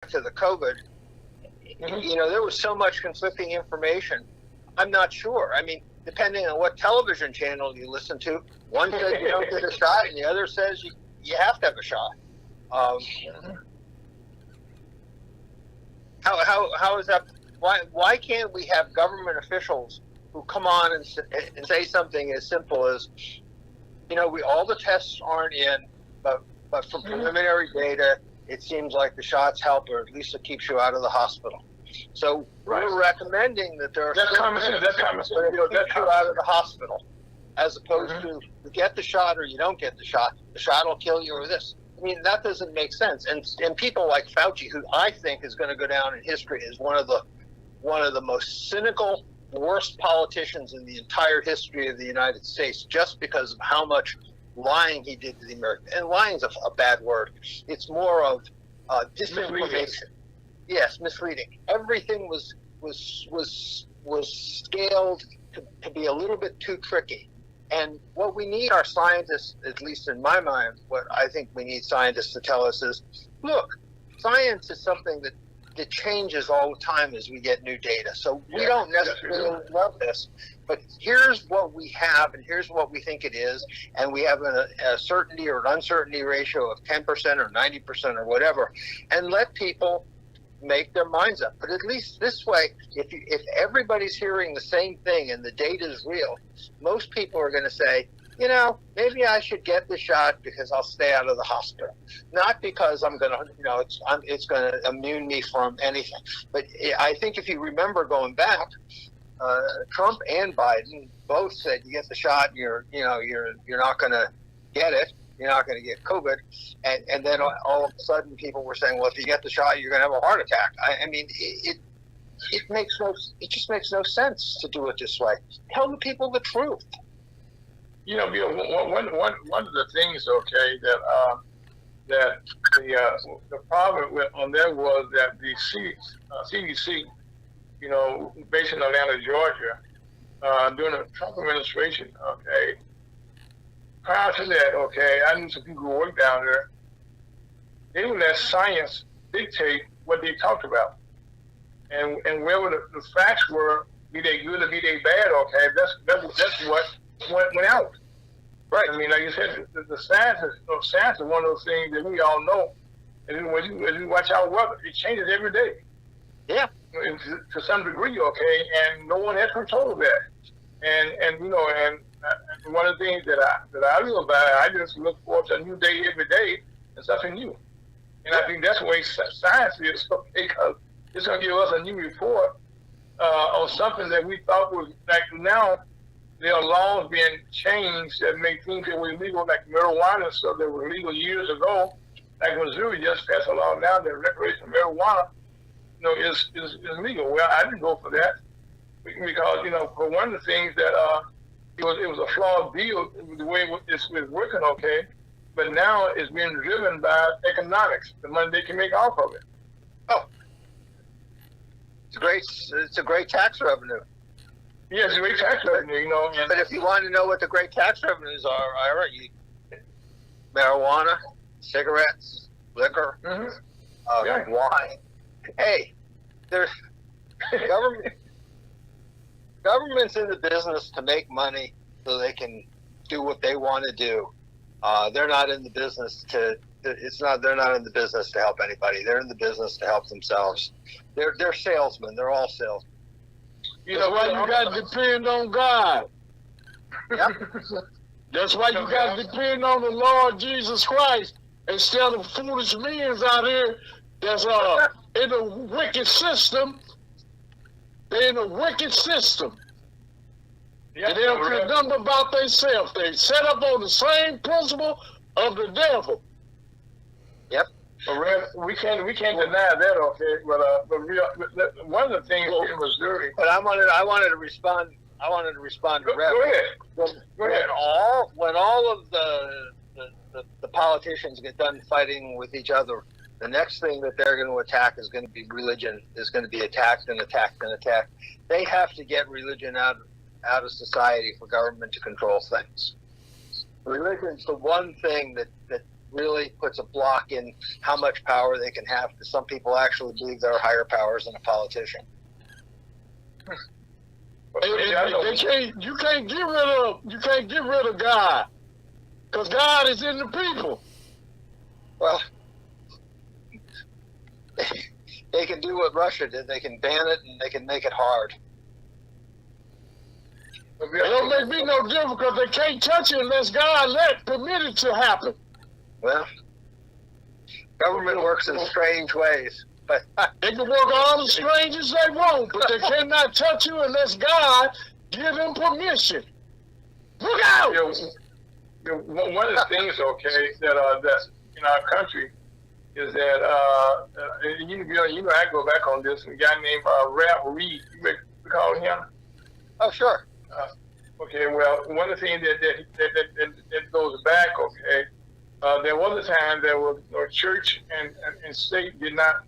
to the COVID, there was so much conflicting information. I'm not sure. I mean, depending on what television channel you listen to, one says you don't get a shot, and the other says you have to have a shot. How is that? Why can't we have government officials who come on and say something as simple as, all the tests aren't in, but from preliminary data, it seems like the shots help, or at least it keeps you out of the hospital. So we're recommending that there are that's common sense. That's common sense. It'll get you out of the hospital, as opposed to you get the shot or you don't get the shot. The shot will kill you or this. I mean, that doesn't make sense. And people like Fauci, who I think is going to go down in history as one of the most cynical, worst politicians in the entire history of the United States, just because of how much lying he did to the Americans. And lying's a bad word. It's more of disinformation. Yes, misleading. Everything was scaled to be a little bit too tricky. And what we need our scientists, at least in my mind, what I think we need scientists to tell us is, look, science is something that changes all the time as we get new data. So we don't necessarily love this, but here's what we have and here's what we think it is. And we have a certainty or an uncertainty ratio of 10% or 90% or whatever, and let people make their minds up. But at least this way, if everybody's hearing the same thing and the data is real, most people are going to say, maybe I should get the shot because I'll stay out of the hospital, not because I'm going to, it's going to immune me from anything. But I think if you remember going back, Trump and Biden both said you get the shot, you're not going to get it. You're not going to get COVID. And then all of a sudden people were saying, well, if you get the shot, you're going to have a heart attack. I mean, it just makes no sense to do it this way. Tell the people the truth. Bill, one of the things, that the problem on there was that the CDC, based in Atlanta, Georgia, during the Trump administration, prior to that, I knew some people who worked down there. They would let science dictate what they talked about, and wherever the facts were, be they good or be they bad, that's what went out. Right. I mean, like you said, the science is one of those things that we all know. And when you watch our weather, it changes every day. Yeah. To some degree, and no one has control of that. And one of the things that I live by, I just look forward to a new day every day and something new. And I think that's the way science is, because it's going to give us a new report on something that we thought was, like, now there are laws being changed that make things that were illegal, like marijuana and stuff that were legal years ago. Like Missouri just passed a law now that recreational marijuana, is legal. Well, I didn't go for that because, for one of the things that it was a flawed deal the way it's working, but now it's being driven by economics, the money they can make off of it. Oh, it's a great tax revenue. Yeah, it's a great tax revenue, But if you want to know what the great tax revenues are, marijuana, cigarettes, liquor, wine. Hey, there's government's in the business to make money so they can do what they want to do. They're not in the business they're not in the business to help anybody. They're in the business to help themselves. They're salesmen. They're all salesmen. That's why you got to depend on God. Yep. That's why you got to depend on the Lord Jesus Christ instead of foolish men out here that's in a wicked system. They're in a wicked system. And they don't care nothing about themselves. They set up on the same principle of the devil. Yep. But we can't deny that, But one of the things in Missouri. But I wanted to respond to Rev. Go ahead. When all of the politicians get done fighting with each other, the next thing that they're going to attack is going to be religion. Is going to be attacked and attacked and attacked. They have to get religion out of society for government to control things. Religion's the one thing that really puts a block in how much power they can have, because some people actually believe there are higher powers than a politician. You can't get rid of God, because God is in the people. Well, they can do what Russia did. They can ban it and they can make it hard. It don't make me no difference, because they can't touch it unless God permit it to happen. Well, government works in strange ways, but they can work all the strangers they want, but they cannot touch you unless God give them permission. Look out! One of the things, okay, that's in our country is that you know I go back on this. A guy named Ralph Reed. You recall him? Oh, sure. Okay, well, one of the things that goes back, okay, there was a time that was church and state did not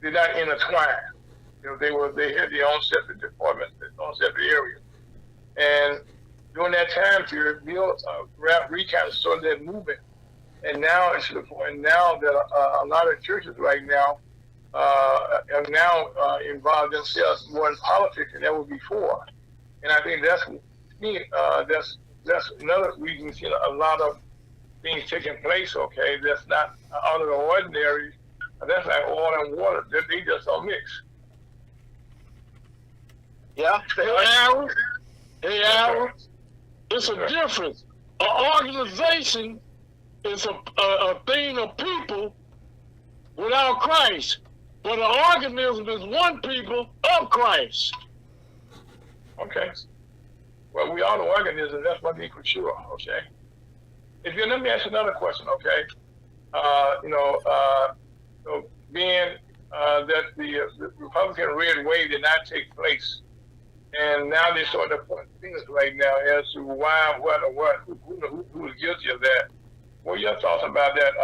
intertwine. You know, they had their own separate departments, their own separate areas. And during that time period, Ralph Reed kind of started that movement. And now it's to the point now that a lot of churches right now are now involved themselves more in politics than ever before. And I think that's another reason we see a lot of things taking place. Okay, that's not out of the ordinary. That's like oil and water. They just don't mix. Yeah. Hey, Aaron, it's a difference. An organization is a thing of people without Christ, but an organism is one people of Christ. Okay. Well, we are the organism. That's one thing for sure. Okay. Let me ask you another question. Okay. Being that the Republican red wave did not take place, and now they sort of point fingers right now as to why, what, or what, who is guilty of that. What are your thoughts about that?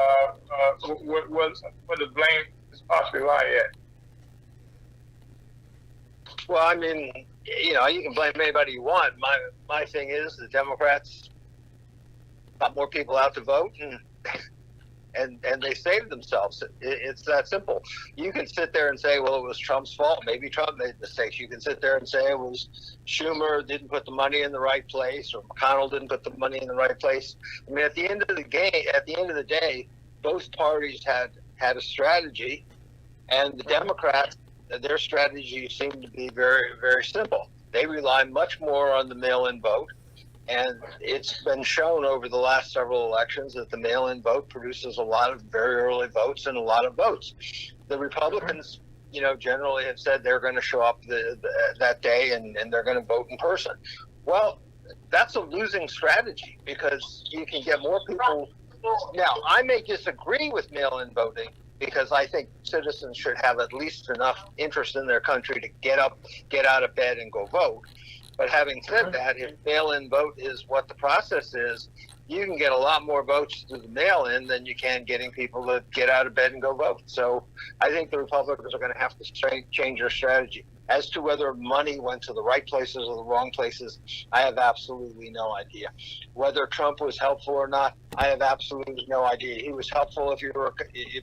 Where the blame is possibly lie at? Well, I mean, you know, you can blame anybody you want. My thing is the Democrats got more people out to vote, and they saved themselves. It's that simple. You can sit there and say, well, it was Trump's fault. Maybe Trump made mistakes. You can sit there and say it was Schumer didn't put the money in the right place, or McConnell didn't put the money in the right place. I mean, at the end of the day, both parties had a strategy, and the Democrats, their strategy seemed to be very, very simple. They rely much more on the mail-in vote. And it's been shown over the last several elections that the mail-in vote produces a lot of very early votes and a lot of votes. The Republicans, you know, generally have said they're going to show up that day and they're going to vote in person. Well, that's a losing strategy because you can get more people. Now, I may disagree with mail-in voting because I think citizens should have at least enough interest in their country to get out of bed and go vote. But having said that, if mail-in vote is what the process is, you can get a lot more votes through the mail-in than you can getting people to get out of bed and go vote. So I think the Republicans are going to have to change their strategy. As to whether money went to the right places or the wrong places, I have absolutely no idea. Whether Trump was helpful or not, I have absolutely no idea. He was helpful if you were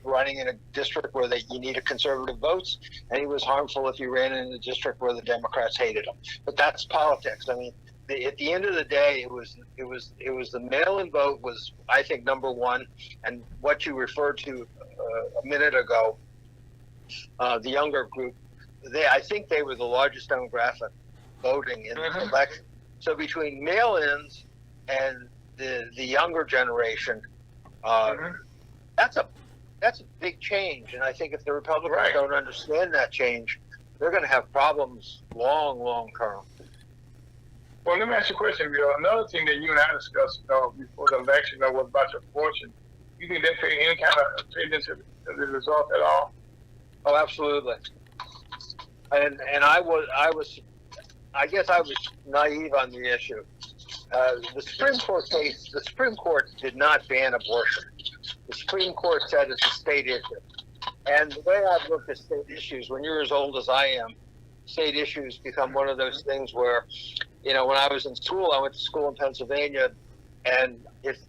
running in a district where you needed conservative votes, and he was harmful if you ran in a district where the Democrats hated him. But that's politics. I mean, at the end of the day, it was the mail-in vote was, I think, number one, and what you referred to a minute ago, the younger group. I think they were the largest demographic voting in the election. So between mail-ins and the younger generation, that's a big change. And I think if the Republicans don't understand that change, they're going to have problems long term. Well, let me ask you a question, Bill. Another thing that you and I discussed before the election was about your fortune. You think that played any kind of trade into the result at all? Oh, absolutely. And I guess I was naive on the issue. The Supreme Court did not ban abortion. The Supreme Court said it's a state issue. And the way I've looked at state issues, when you're as old as I am, state issues become one of those things where, you know, when I was in school, I went to school in Pennsylvania, and if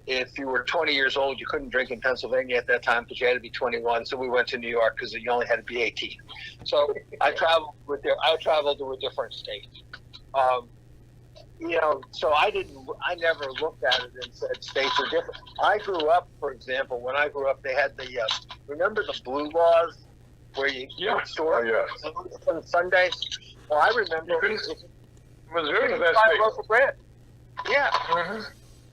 if you were 20 years old, you couldn't drink in Pennsylvania at that time because you had to be 21. So we went to New York because you only had to be 18. So I traveled to a different state. So I never looked at it and said states are different. I grew up, for example, when I grew up, they had remember the blue laws where you could store on Sundays? Well, I remember Missouri was that buy state. local bread. Yeah. Mm-hmm.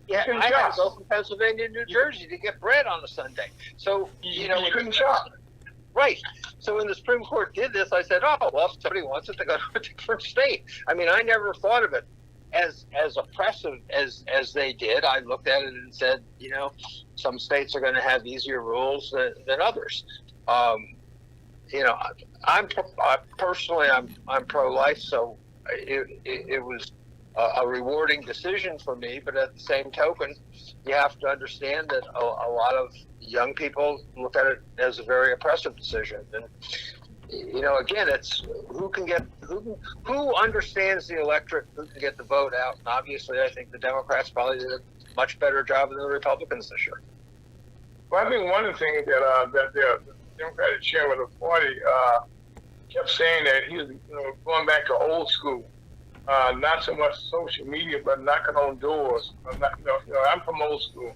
Yeah, I had to go from Pennsylvania to New Jersey to get bread on a Sunday. So, you couldn't shop. Right. So when the Supreme Court did this, I said, oh, well, if somebody wants it, they go to a different state. I mean, I never thought of it as oppressive as they did. I looked at it and said, some states are going to have easier rules than others. I'm personally pro-life, so it was a rewarding decision for me, but at the same token, you have to understand that a lot of young people look at it as a very oppressive decision. And again, it's who understands the electorate, who can get the vote out. And obviously, I think the Democrats probably did a much better job than the Republicans this year. Well, I think one of the things that the Democratic chairman of the party kept saying that he was going back to old school. Not so much social media, but knocking on doors. I'm from old school,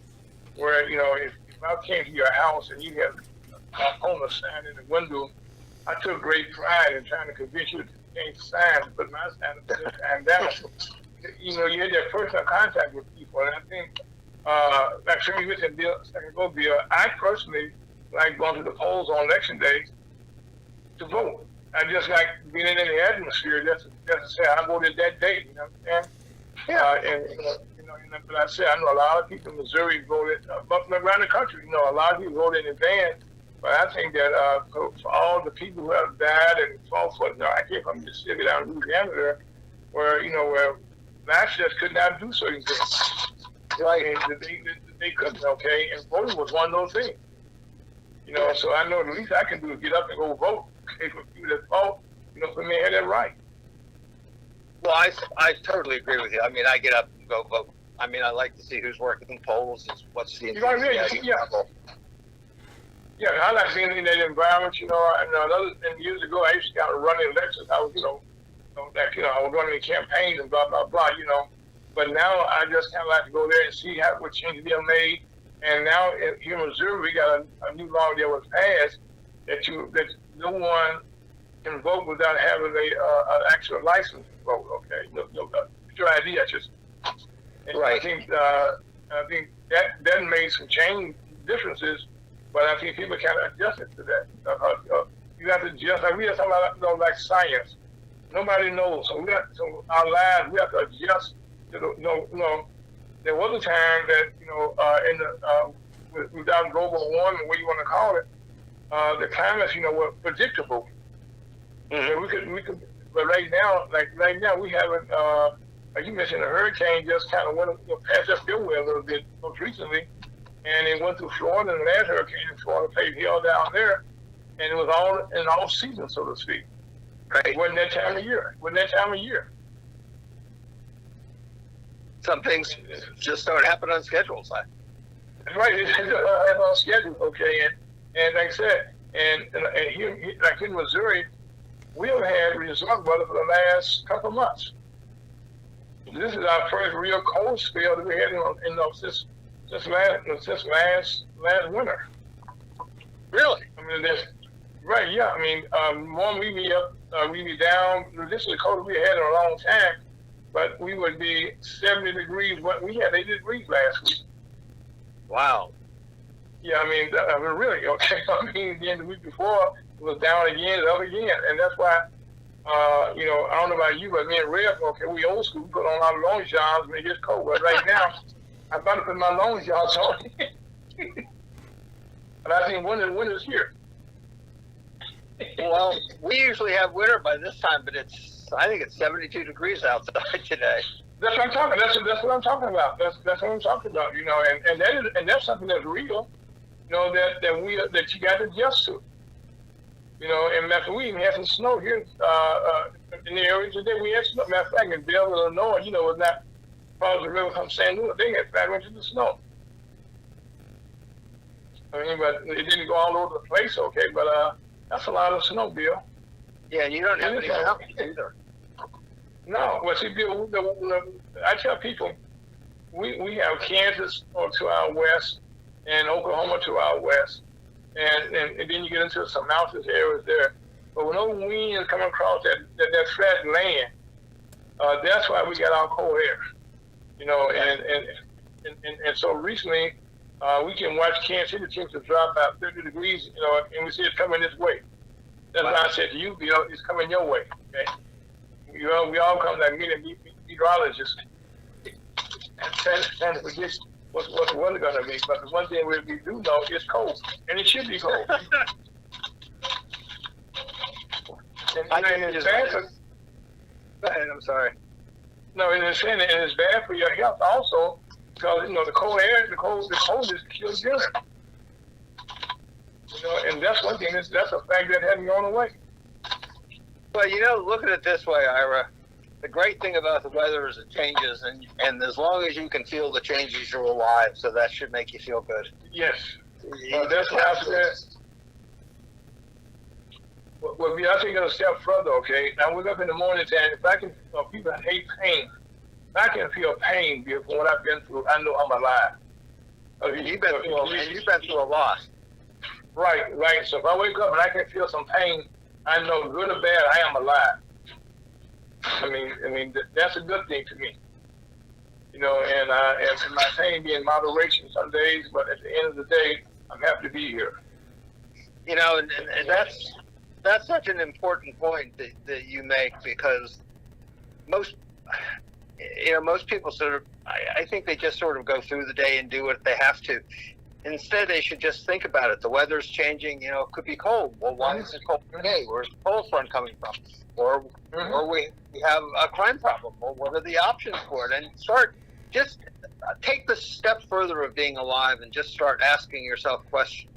where if I came to your house and you had a homeless sign in the window, I took great pride in trying to convince you to change the sign, put my sign down. You had that personal contact with people, and I think, like Senator mentioned a second ago, Bill, I personally like going to the polls on election day to vote. I just like being in the atmosphere. Just to say I voted that day. You know what I'm saying? Yeah. But I said I know a lot of people in Missouri voted, but around the country, a lot of people voted in advance. But I think that for all the people who have died and fought for, I came from Mississippi down in Louisiana there, where blacks just could not do certain things. Right. They couldn't. Okay, and voting was one of those things. So I know the least I can do is get up and go vote. Okay, for people that fought, for me, had that right. Well, I totally agree with you. I mean, I get up and go vote. I mean, I like to see who's working the polls, what's the enthusiasm. Yeah, I like being in that environment, and years ago, I used to kind of run elections. I was, I was running campaigns and blah, blah, blah, But now I just kind of like to go there and see what changes they're made. And now here in Missouri, we got a new law that was passed that no one can vote without having an actual license to vote. Okay, your ID, right. I think that made some differences, but I think people kind of adjusted to that. You have to adjust. Like we have talking about like science. Nobody knows, so our lives we have to adjust to the. There was a time that without global warming, what you want to call it, the climates were predictable. Mm-hmm. We could, but right now we haven't. Like you mentioned, a hurricane just kind of went past up your way a little bit most recently, and it went through Florida. And that hurricane in Florida played hell down there, and it was all in off season, so to speak. Right. It wasn't that time of year. Some things just don't happen on schedule, Si. Right, it's on schedule, okay, and like I said, and here, like in Missouri, we have had resort weather for the last couple of months. This is our first real cold spell that we had since last winter. Really? I mean, right, yeah. I mean, normally we'd be down. This is the coldest we had in a long time. But we would be 70 degrees. We had 80 degrees last week. Wow. Yeah, I mean, really, okay. I mean, the week before, it was down again, up again. And that's why, I don't know about you, but me and Reb, okay, we old school, we put on our long johns when it gets cold. But right now, I'm about to put my long johns on. And I think winter's here. Well, we usually have winter by this time, but I think it's 72 degrees outside today. That's what I'm talking. That's what I'm talking about. That's what I'm talking about. And that's something that's real. That you got to adjust to. And we even had some snow here in the area today. We had snow. Matter of fact, in Belleville, Illinois, it's not part of the river from St. Louis. They had 5 inches of snow. I mean, but it didn't go all over the place, okay, but that's a lot of snow, Bill. Yeah, and you don't have any mountains either. No, well, see, Bill, I tell people, we have Kansas to our west and Oklahoma to our west, and then you get into some mountainous areas there. But when those winds come across that flat land, that's why we got our cold air, you know. And so recently, we can watch Kansas City temperature drop about 30 degrees, you know, and we see it coming this way. That's why I said to you, Bill, it's coming your way. Okay, you know, we all come like meteorologists and trying to predict what the weather going to be. But the one thing we do know is cold, and it should be cold. And it's bad for. Go ahead, I'm sorry. No, and it's bad for your health also, because you know the cold air, the coldness kills dinner. You know, and that's one thing. That's a fact that hasn't gone away. Well, you know, look at it this way, Ira. The great thing about the weather is it changes, and as long as you can feel the changes, you're alive. So that should make you feel good. Yes. That's what I said. Well, I think a step further, okay? I wake up in the morning and if I can, people hate pain. If I can feel pain from what I've been through, I know I'm alive. You've been through a lot. Right. So if I wake up and I can feel some pain, I know good or bad, I am alive. I mean, that's a good thing to me. You know, and my pain be in moderation some days, but at the end of the day, I'm happy to be here. You know, and that's such an important point that you make, because most people sort of, I think they just sort of go through the day and do what they have to. Instead, they should just think about it. The weather's changing, you know, it could be cold. Well, why is it cold today? Where's the cold front coming from? Or we have a crime problem. Well, what are the options for it? And just take the step further of being alive and just start asking yourself questions.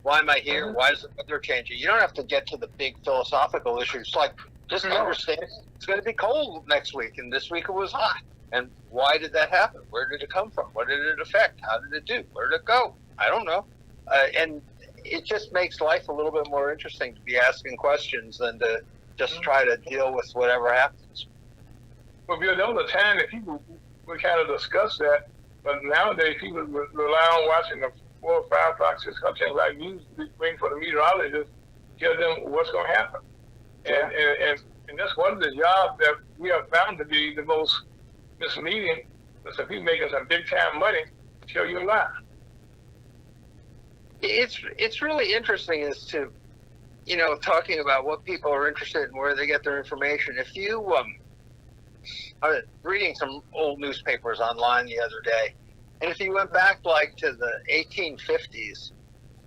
Why am I here? Why is the weather changing? You don't have to get to the big philosophical issues. Like, just understand it's going to be cold next week, and this week it was hot. And why did that happen? Where did it come from? What did it affect? How did it do? Where did it go? I don't know. And it just makes life a little bit more interesting to be asking questions than to just try to deal with whatever happens. Well, Bill, there was a time that people would kind of discuss that, but nowadays people rely on watching the 4 or 5 o'clock, 6 o'clock, like you waiting for the meteorologist to tell them what's going to happen. And that's one of the jobs that we have found to be the most misleading. So people making some big time money to tell you a lie. It's really interesting as to, you know, talking about what people are interested in, where they get their information. If you, I was reading some old newspapers online the other day, and if you went back like to the 1850s,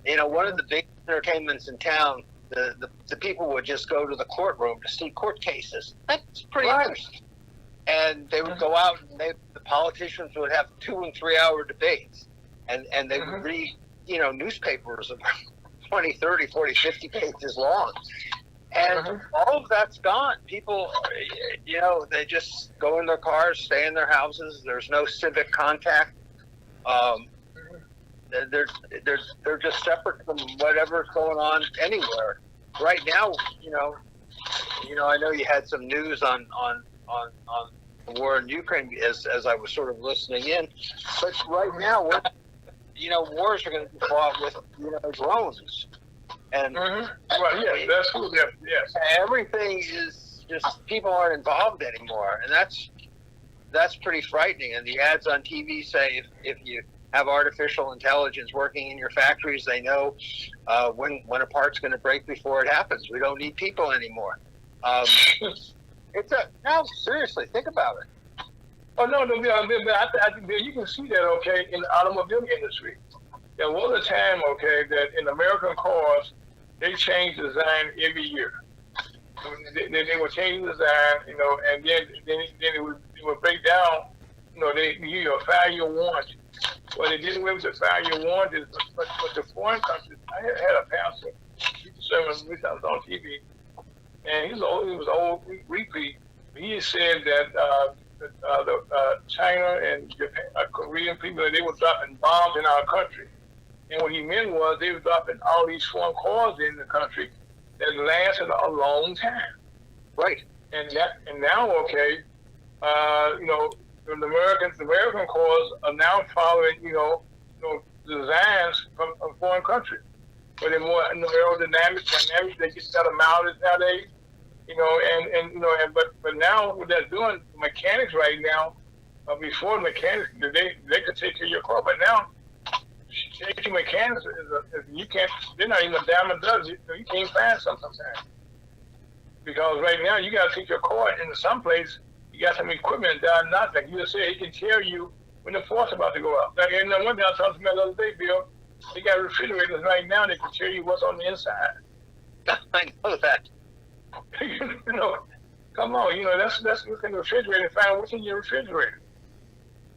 you know, one of the big entertainments in town, the people would just go to the courtroom to see court cases. That's pretty interesting. And they would go out and the politicians would have 2 and 3 hour debates, and they would read, you know, newspapers of 20, 30, 40, 50 pages long. And all of that's gone. People, you know, they just go in their cars, stay in their houses. There's no civic contact. They're just separate from whatever's going on anywhere. Right now, you know, I know you had some news on the war in Ukraine as I was sort of listening in, but right now, wars are going to be fought with, you know, drones. And well, yeah, that's cool. Yes. Everything is just, people aren't involved anymore, and that's pretty frightening. And the ads on TV say if you have artificial intelligence working in your factories, they know when a part's going to break before it happens. We don't need people anymore. No, seriously, think about it. Oh no, I think you can see that, okay, in the automobile industry. There was a time, okay, that in American cars, they change design every year. They would change design, you know, and then it would break down. You know, they give you a 5-year warranty. Well, they didn't away with the 5-year warranty, but the foreign countries. I had a pastor, he was on TV, and he was old repeat. He said that China and Japan, Korean people, they were dropping bombs in our country, And what he meant was they were dropping all these foreign cars in the country that lasted a long time. Right. And now, okay, the American cars are now following, designs from foreign countries. But they're more aerodynamic, dynamic. They get better mileage nowadays, but now what they're doing, mechanics right now, before mechanics, they could take care of your car, but now taking mechanics they're not even a dime a dozen. You can't find sometimes. Because right now you got to take your car into some place. You got some equipment diagnostic. Like you just said, it can tell you when the force about to go up. Like, one thing I talked about the other day, Bill, they got refrigerators right now that can tell you what's on the inside. I know that. Come on, let's look in the refrigerator and find out what's in your refrigerator.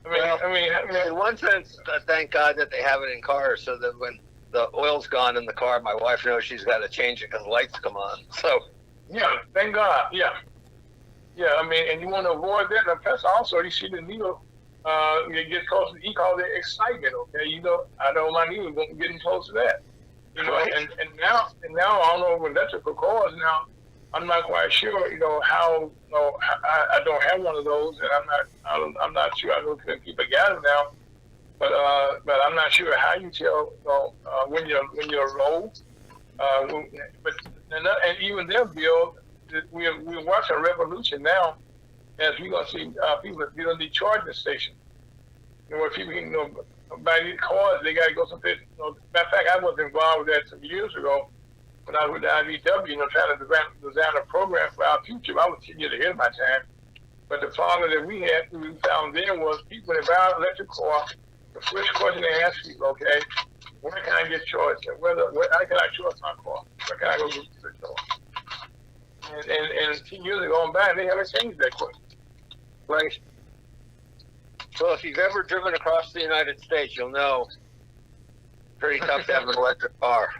In one sense, thank God that they have it in cars, so that when the oil's gone in the car, my wife knows she's got to change it because the lights come on. So. Yeah, thank God. Yeah. And you want to avoid that. And plus, also, you see the needle. You get close to. He called it excitement. Okay, I know my needle getting close to that. Right. And now I don't know with electrical cars. Now I'm not quite sure. How. I don't have one of those, and I'm not sure. I know people got them now, but I'm not sure how you tell. When you're low. And even their bill, we're watching a revolution now, as we're going to see people building the charging station. Where people can, buy these cars, they got to go someplace. Matter of fact, I was involved with that some years ago when I was with the IVW, trying to design a program for our future. I was 10 years ahead of my time. But the problem that we found then was people that buy an electric car, the first question they ask you, okay, where can I get charged? How can I charge my car? Where can I go get the charge? And 10 years ago on back, they haven't changed that question. Right. Well, if you've ever driven across the United States, you'll know it's pretty tough to have an electric car.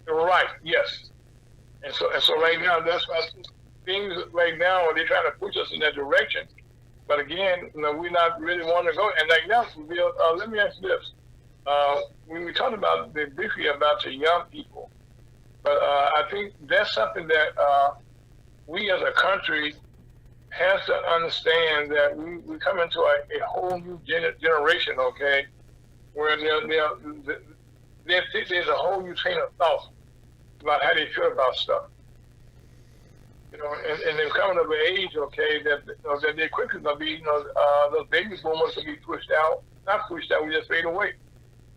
Right, yes. And so right now, that's why things right now, they're trying to push us in that direction. But again, we're not really wanting to go. And like now, let me ask you this. We talked about briefly about the young people, but I think that's something that we as a country has to understand, that we come into a whole new generation, okay, where there's a whole new train of thought about how they feel about stuff. And they're coming of an age, okay, that they're quickly going to be, those baby boomers will be pushed out. Not pushed out, we just fade away.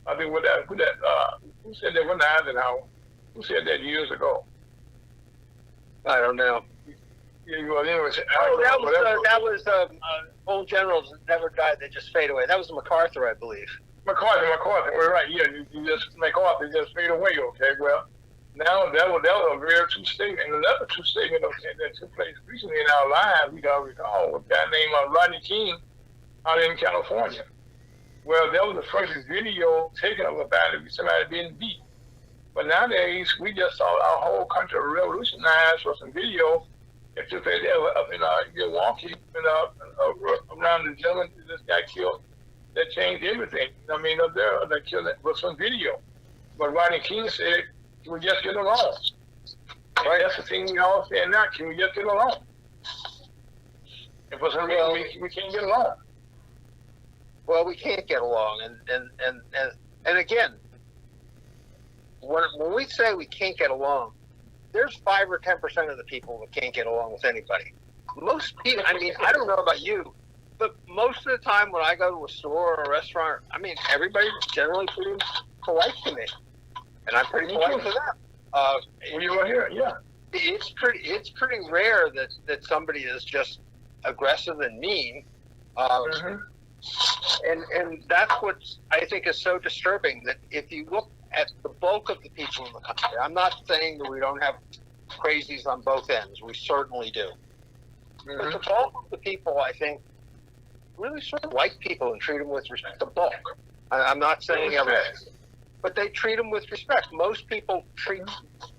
I think who said that? Who said that years ago? I don't know. That was old generals that never died. They just fade away. That was MacArthur, I believe. MacArthur. We're right. Yeah, you just MacArthur just fade away. Okay, well, now that was a very true statement. And another true statement that took place recently in our lives, we gotta recall, a guy named Rodney King out in California. Well, that was the first video taken of somebody being beat. But nowadays, we just saw our whole country revolutionized for some video that took place up in Milwaukee, around the gentleman this guy killed. That changed everything. Up there, they killed it with some video. But Rodney King said, can we just get along? Right. That's the thing we all say now, can we just get along? And for some reason, we can't get along. Well, we can't get along, and again, when we say we can't get along, there's 5 or 10% of the people that can't get along with anybody. Most people, I don't know about you, but most of the time when I go to a store or a restaurant, everybody's generally pretty polite to me, and I'm pretty polite to them. You are here, yeah. It's pretty rare that somebody is just aggressive and mean. And that's what I think is so disturbing, that if you look at the bulk of the people in the country, I'm not saying that we don't have crazies on both ends. We certainly do. But the bulk of the people, I think, really sort of like people and treat them with respect. The bulk. I'm not saying everyone, but they treat them with respect. Most people treat,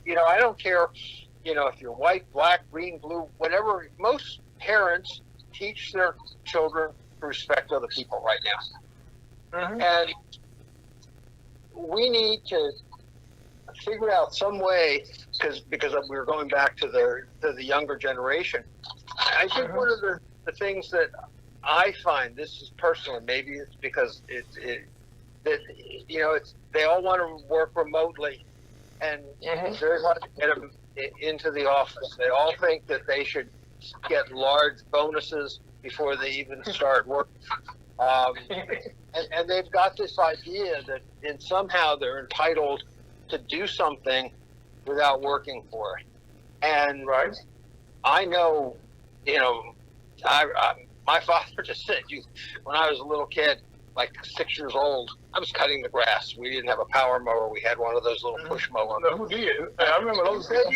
I don't care, if you're white, black, green, blue, whatever. Most parents teach their children to respect other people right now. And we need to figure out some way, because we're going back to the younger generation. I think one of the things that I find, this is personal, maybe it's because they all want to work remotely, and it's very hard to get them into the office. They all think that they should get large bonuses before they even start work. And they've got this idea that somehow they're entitled to do something without working for it. And I know, my father just said, when I was a little kid, like 6 years old, I was cutting the grass. We didn't have a power mower. We had one of those little push mowers. No, who did? I remember those. He said,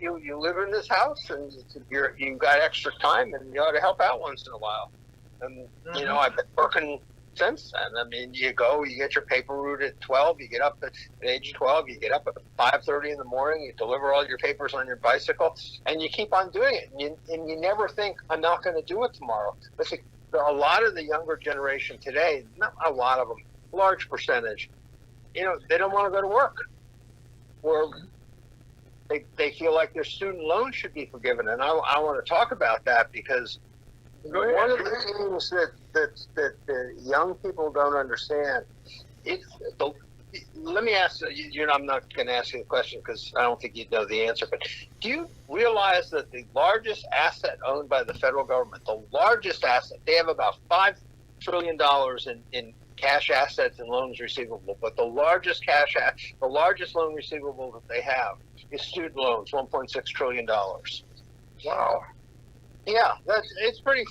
you live in this house and you've got extra time and you ought to help out once in a while. And, I've been working since then. I mean, you get your paper route at 12, you get up at age 12, you get up at 5:30 in the morning, you deliver all your papers on your bicycle, and you keep on doing it. And you never think, I'm not going to do it tomorrow. But a lot of the younger generation today, not a lot of them, large percentage, they don't want to go to work. Or they feel like their student loans should be forgiven. And I want to talk about that because one of the things that the young people don't understand, let me ask you, I'm not going to ask you the question because I don't think you'd know the answer, but do you realize that the largest asset owned by the federal government, the largest asset, they have about $5 trillion in cash assets and loans receivable, but the largest loan receivable that they have is student loans, $1.6 trillion. Wow. Yeah, it's pretty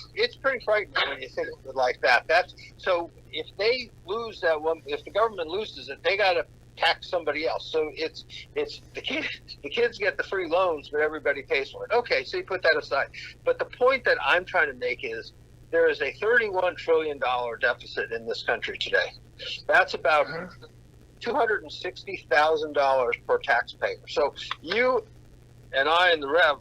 frightening when you think of it like that. So if they lose that one, if the government loses it, they got to tax somebody else. So it's the kids get the free loans, but everybody pays for it. Okay, so you put that aside. But the point that I'm trying to make is there is a $31 trillion deficit in this country today. That's about $260,000 per taxpayer. So you and I and the Rev,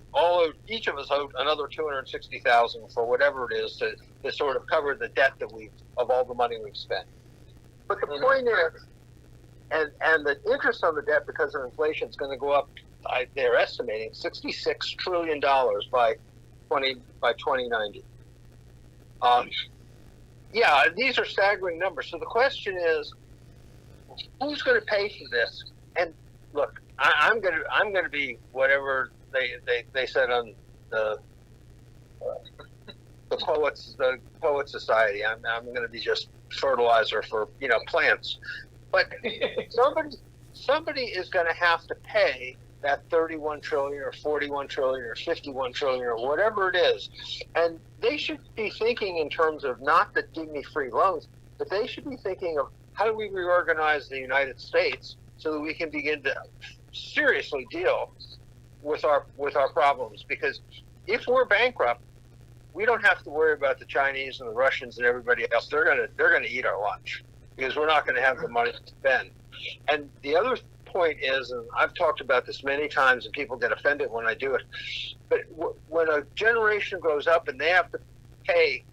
each of us owed another $260,000 for whatever it is to sort of cover the debt of all the money we've spent. But the point is, and the interest on the debt because of inflation is going to go up. They're estimating $66 trillion by 2090. Yeah, these are staggering numbers. So the question is, who's going to pay for this? And look, I'm gonna be whatever they said on the Poet Society. I'm gonna be just fertilizer for plants. But somebody is gonna have to pay that 31 trillion or 41 trillion or 51 trillion or whatever it is, and they should be thinking in terms of not that give me free loans, but they should be thinking of how do we reorganize the United States so that we can begin to seriously deal with our problems. Because if we're bankrupt, we don't have to worry about the Chinese and the Russians and everybody else. They're gonna eat our lunch because we're not going to have the money to spend. And the other point is, and I've talked about this many times, and people get offended when I do it, but when a generation grows up and they have to pay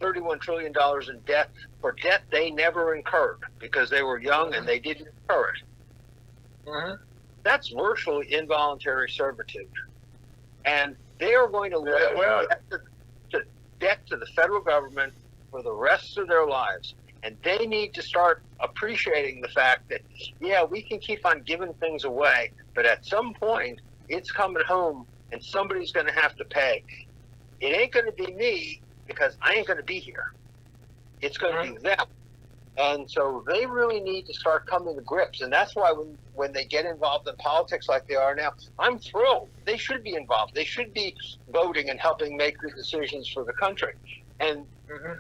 $31 trillion in debt for debt they never incurred because they were young and they didn't incur it. That's virtually involuntary servitude. And they are going to live debt to the federal government for the rest of their lives. And they need to start appreciating the fact that, yeah, we can keep on giving things away, but at some point, it's coming home and somebody's going to have to pay. It ain't going to be me because I ain't going to be here. It's going to be them. And so they really need to start coming to grips. And that's why when they get involved in politics like they are now, I'm thrilled. They should be involved. They should be voting and helping make the decisions for the country. And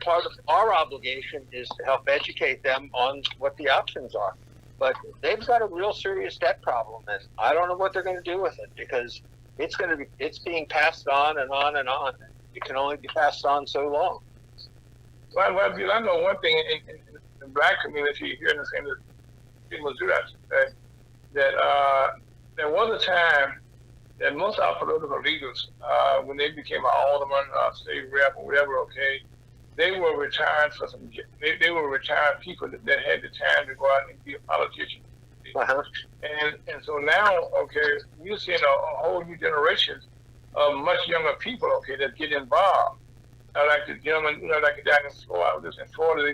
part of our obligation is to help educate them on what the options are. But they've got a real serious debt problem, and I don't know what they're going to do with it because it's being passed on and on and on. It can only be passed on so long. Well, I know one thing in the black community here in the same people do that. There was a time that most of our political leaders, when they became an alderman, state rep, or whatever, they were retired for some. They were retired people that had the time to go out and be a politician. Uh-huh. And so now, okay, we're seeing a whole new generation of much younger people, okay, that get involved. Like the gentleman, like the guy in Florida, they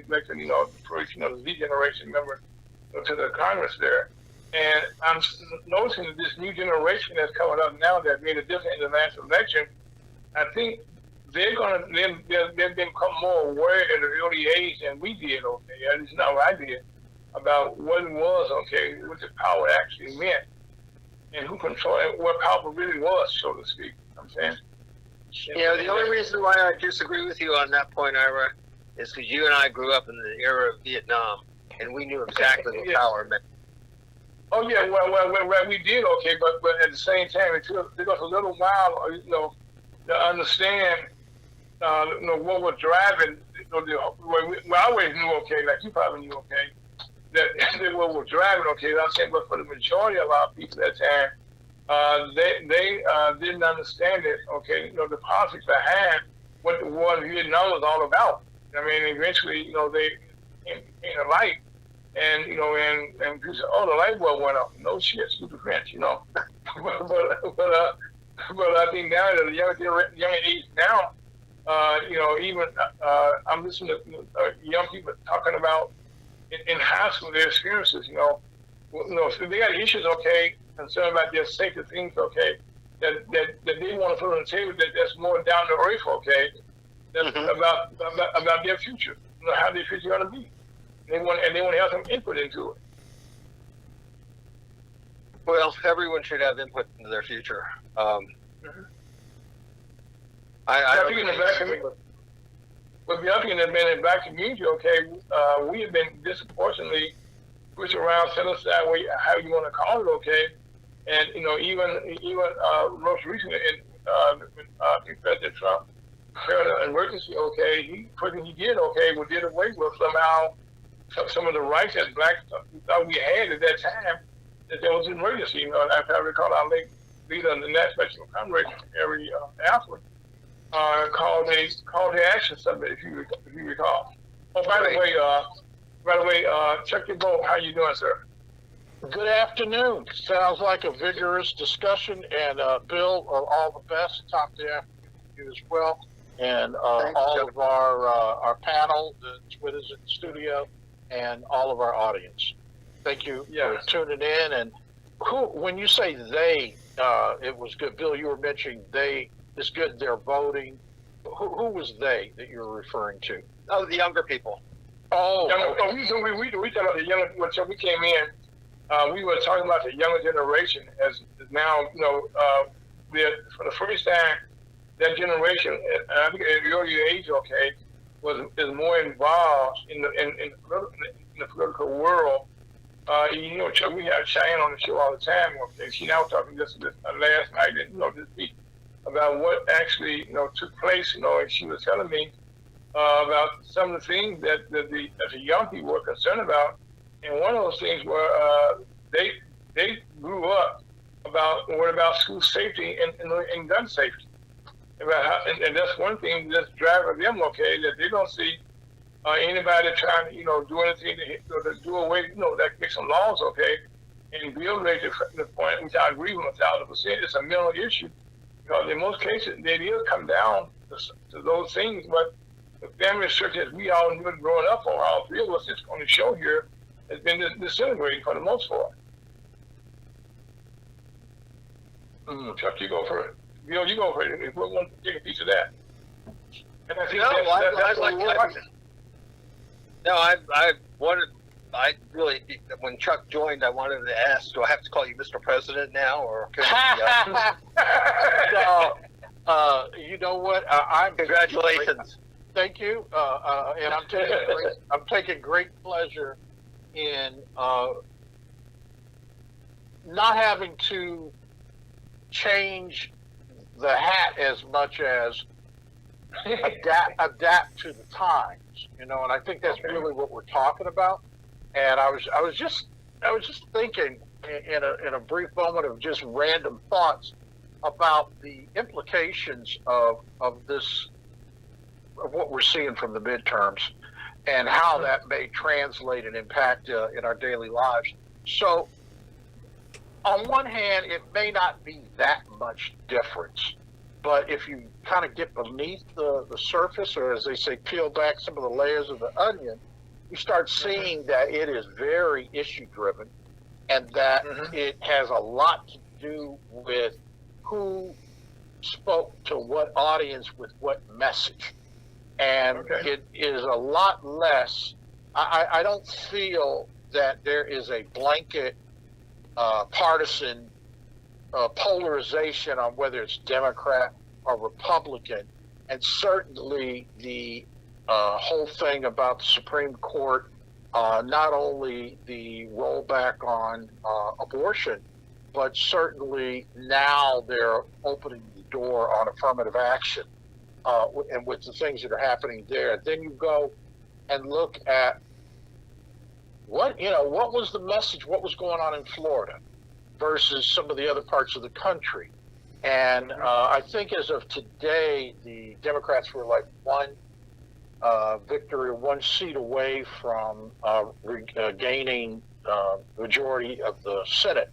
elected, the first, the Z generation member to the Congress there. And I'm noticing that this new generation that's coming up now that made a difference in the last election, I think they've become more aware at an early age than we did, okay, at least not what I did, about what it was, okay, what the power actually meant, and who controlled it, what power really was, so to speak. I'm saying. The only reason why I disagree with you on that point, Ira, is because you and I grew up in the era of Vietnam, and we knew exactly what power meant. Oh yeah, well, we did, okay, but at the same time, it took us a little while, to understand, what was driving. We always knew, okay, like you probably knew, okay, that what was driving, okay. I'm saying, but for the majority of our people at that time, they didn't understand it, okay. The politics behind what the war in Vietnam was all about. I mean, eventually, they came to light. And and people say, "Oh, the light bulb went off." No shit, stupid French, but I think now at a young age now, even I'm listening to young people talking about in high school their experiences. So they got issues, okay, concerned about their safety things, okay, that they want to put on the table that's more down to earth, okay, that's about their future, how their future going to be. They want to have some input into it. Well, everyone should have input into their future. I think in the black community, but the other thing that been in the black community, okay, we have been disproportionately pushed around, set aside, how you want to call it, okay, and even most recently, President Trump declared an emergency, okay, first thing he did, okay, we did away with somehow some of the rights that blacks thought we had at that time, that there was an emergency. If I recall, our late leader in the National Special Congress, Harry Alford, called the action summit, if you recall. Oh, by the way, check your vote. How you doing, sir? Good afternoon. Sounds like a vigorous discussion, and Bill, all the best. Top to you as well, and all of our panel that's with us in the studio, and all of our audience. Thank you for tuning in. And when you say they, it was good. Bill, you were mentioning they. It's good they're voting. Who was they that you're referring to? Oh, the younger people. Oh, we talked about the younger. When we came in, we were talking about the younger generation as now. For the first time, that generation, I think at an earlier age, okay, is more involved in the political world. Chuck, we have Cheyenne on the show all the time. Okay, she now talking just last night, this week, about what actually took place. And she was telling me about some of the things that the young people were concerned about. And one of those things were they grew up worried about school safety and gun safety. And that's one thing that's driving them, okay, that they don't see anybody trying to, do anything to do away, that make some laws, okay, and Bill raised the point, which I agree with 1,000%, it's a mental issue, because in most cases, they do come down to those things, but the family structure that we all knew growing up, or all three of us that's on the show here, has been disintegrating for the most part. Chuck, you go for it. Bill, you go for it. If we want to take a piece of that. And I think that's what we're watching. No, I really, when Chuck joined, I wanted to ask, do I have to call you Mr. President now, or can no, you know what? Congratulations. Thank you. And I'm taking great pleasure in not having to change the hat as much as adapt to the times, and I think that's really what we're talking about. And I was just thinking in a brief moment of just random thoughts about the implications of this what we're seeing from the midterms and how that may translate and impact in our daily lives. So, on one hand, it may not be that much difference, but if you kind of get beneath the surface, or as they say, peel back some of the layers of the onion, you start seeing that it is very issue-driven, and that it has a lot to do with who spoke to what audience with what message. And it is a lot less, I don't feel that there is a blanket partisan polarization on whether it's Democrat or Republican. And certainly the whole thing about the Supreme Court, not only the rollback on abortion, but certainly now they're opening the door on affirmative action, and with the things that are happening there. Then you go and look at what was the message, what was going on in Florida versus some of the other parts of the country. And I think as of today, the Democrats were like one victory, one seat away from gaining majority of the Senate.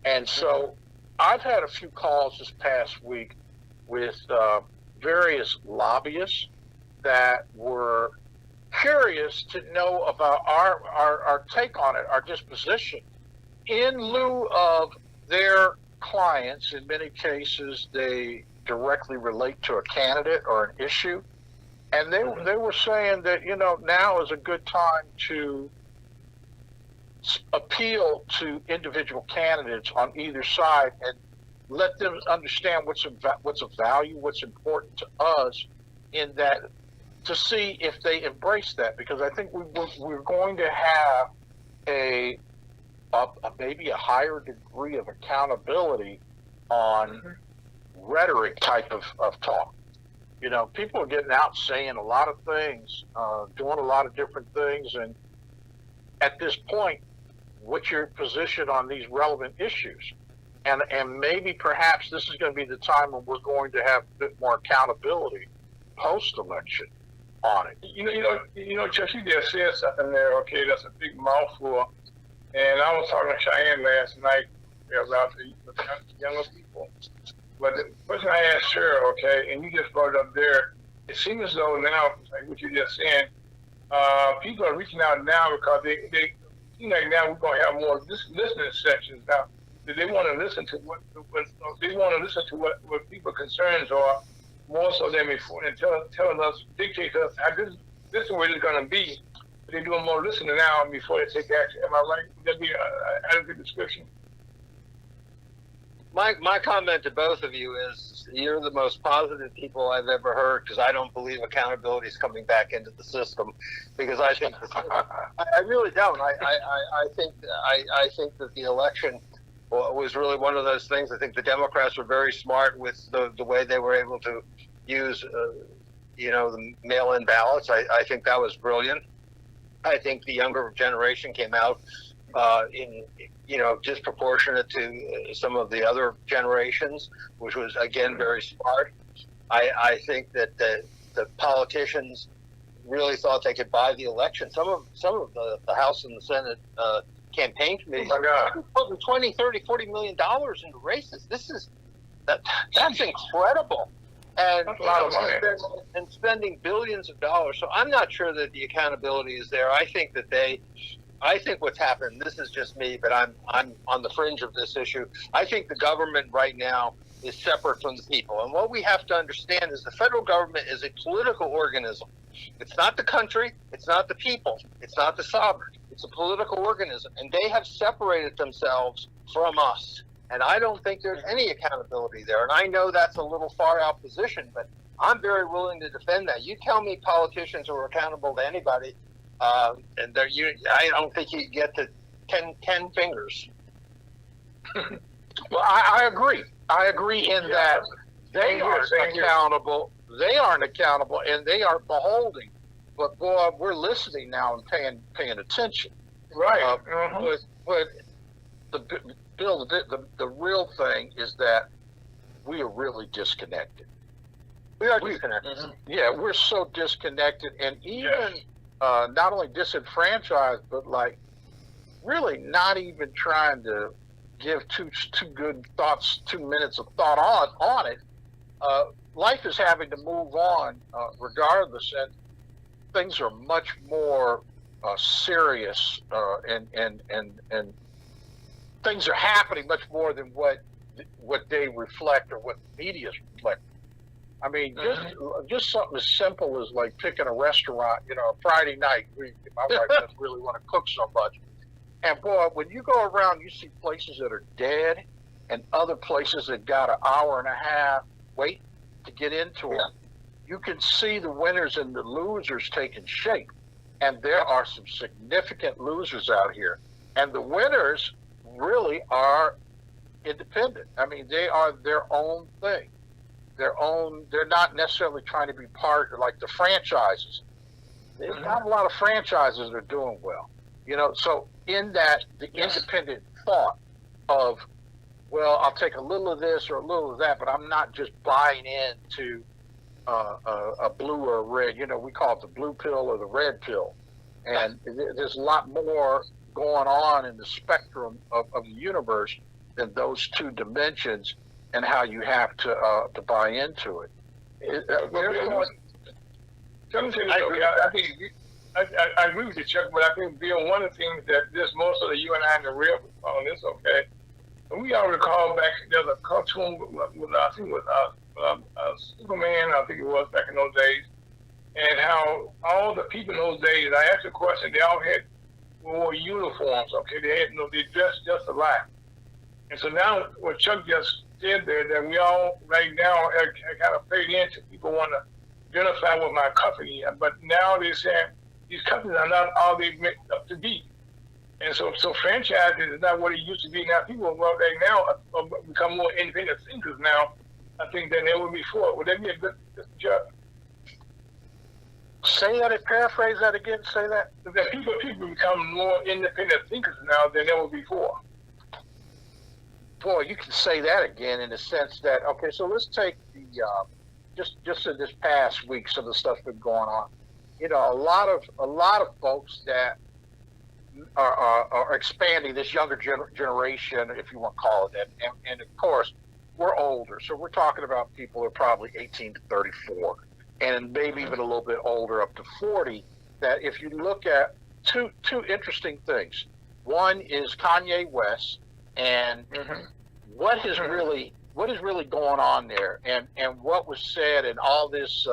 And so I've had a few calls this past week with various lobbyists that were curious to know about our take on it, our disposition. In lieu of their clients, in many cases, they directly relate to a candidate or an issue. And they were saying that, now is a good time to appeal to individual candidates on either side and let them understand what's of value, what's important to us in that, to see if they embrace that. Because I think we're going to have maybe a higher degree of accountability on rhetoric type of talk. People are getting out saying a lot of things, doing a lot of different things, and at this point, what's your position on these relevant issues? And maybe perhaps this is going to be the time when we're going to have a bit more accountability post-election on it. Chuck, you just said something there. Okay, that's a big mouthful. And I was talking to Cheyenne last night about the younger people. But the question I asked her, okay, and you just brought it up there, it seems as though now, like what you just saying, people are reaching out now because they seem like now we're going to have more listening sections now. They want to listen to what people's concerns are more so than before, and telling us, dictate to us how this is where it's going to be. But they're doing more listening now before they take action. Am I right? Would that be an adequate description? My comment to both of you is you're the most positive people I've ever heard, because I don't believe accountability is coming back into the system, because I think I really don't. I think that the election was really one of those things. I think the Democrats were very smart with the way they were able to use the mail-in ballots. I think that was brilliant. I think the younger generation came out in disproportionate to some of the other generations, which was again very smart. I think that the politicians really thought they could buy the election. Some of the House and the Senate campaign committees putting $20, $30, $40 million into races. That's incredible. And that's a lot of money. And spending billions of dollars. So I'm not sure that the accountability is there. I think what's happened, this is just me, but I'm on the fringe of this issue. I think the government right now is separate from the people. And what we have to understand is the federal government is a political organism. It's not the country. It's not the people. It's not the sovereign. It's a political organism. And they have separated themselves from us. And I don't think there's any accountability there. And I know that's a little far out position, but I'm very willing to defend that. You tell me politicians are accountable to anybody, and I don't think you get to 10 fingers. Well, I agree. I agree in that they aren't accountable. They aren't accountable, and they are beholding. But boy, we're listening now and paying attention. Right. But the real thing is that we are really disconnected. We are disconnected. Yeah, we're so disconnected, and even not only disenfranchised, but like really not even trying to give two good thoughts, 2 minutes of thought on it. Life is having to move on regardless, and things are much more serious, and things are happening much more than what they reflect or what the media reflect. I mean, just something as simple as like picking a restaurant, Friday night. My wife doesn't really want to cook so much. And boy, when you go around, you see places that are dead and other places that got an hour and a half wait to get into them. You can see the winners and the losers taking shape. And there are some significant losers out here. And the winners really are independent. I mean, they are their own thing. They're not necessarily trying to be part of like the franchises. There's not a lot of franchises that are doing well. So in that, the independent thought of, well, I'll take a little of this or a little of that, but I'm not just buying into a blue or a red. We call it the blue pill or the red pill. And there's a lot more going on in the spectrum of the universe than those two dimensions, and how you have to buy into it. I agree with you, Chuck, but I think, Bill, one of the things that this most of you and I in the real on this, okay, and we all recall back, there's a cartoon with I think it was Superman, I think it was back in those days, and how all the people in those days, I asked a question, they all had wore uniforms, okay, they dressed just alike. And so now what Chuck just said there, that we all right now are kind of fade into, people want to identify with my company, but now they're saying these companies are not all they make up to be. And so franchising is not what it used to be. Now people right now become more independent thinkers now, I think, than they were before. Would that be a good job? Say that, paraphrase that again, say that. That people become more independent thinkers now than ever before. Boy, you can say that again in the sense that, okay, so let's take the, just in this past week, some of the stuff that's been going on. A lot of folks that are expanding, this younger generation, if you want to call it that, and of course, we're older, so we're talking about people who are probably 18 to 34, and maybe even a little bit older, up to 40, that if you look at two interesting things. One is Kanye West, and what is really going on there, and what was said, and all this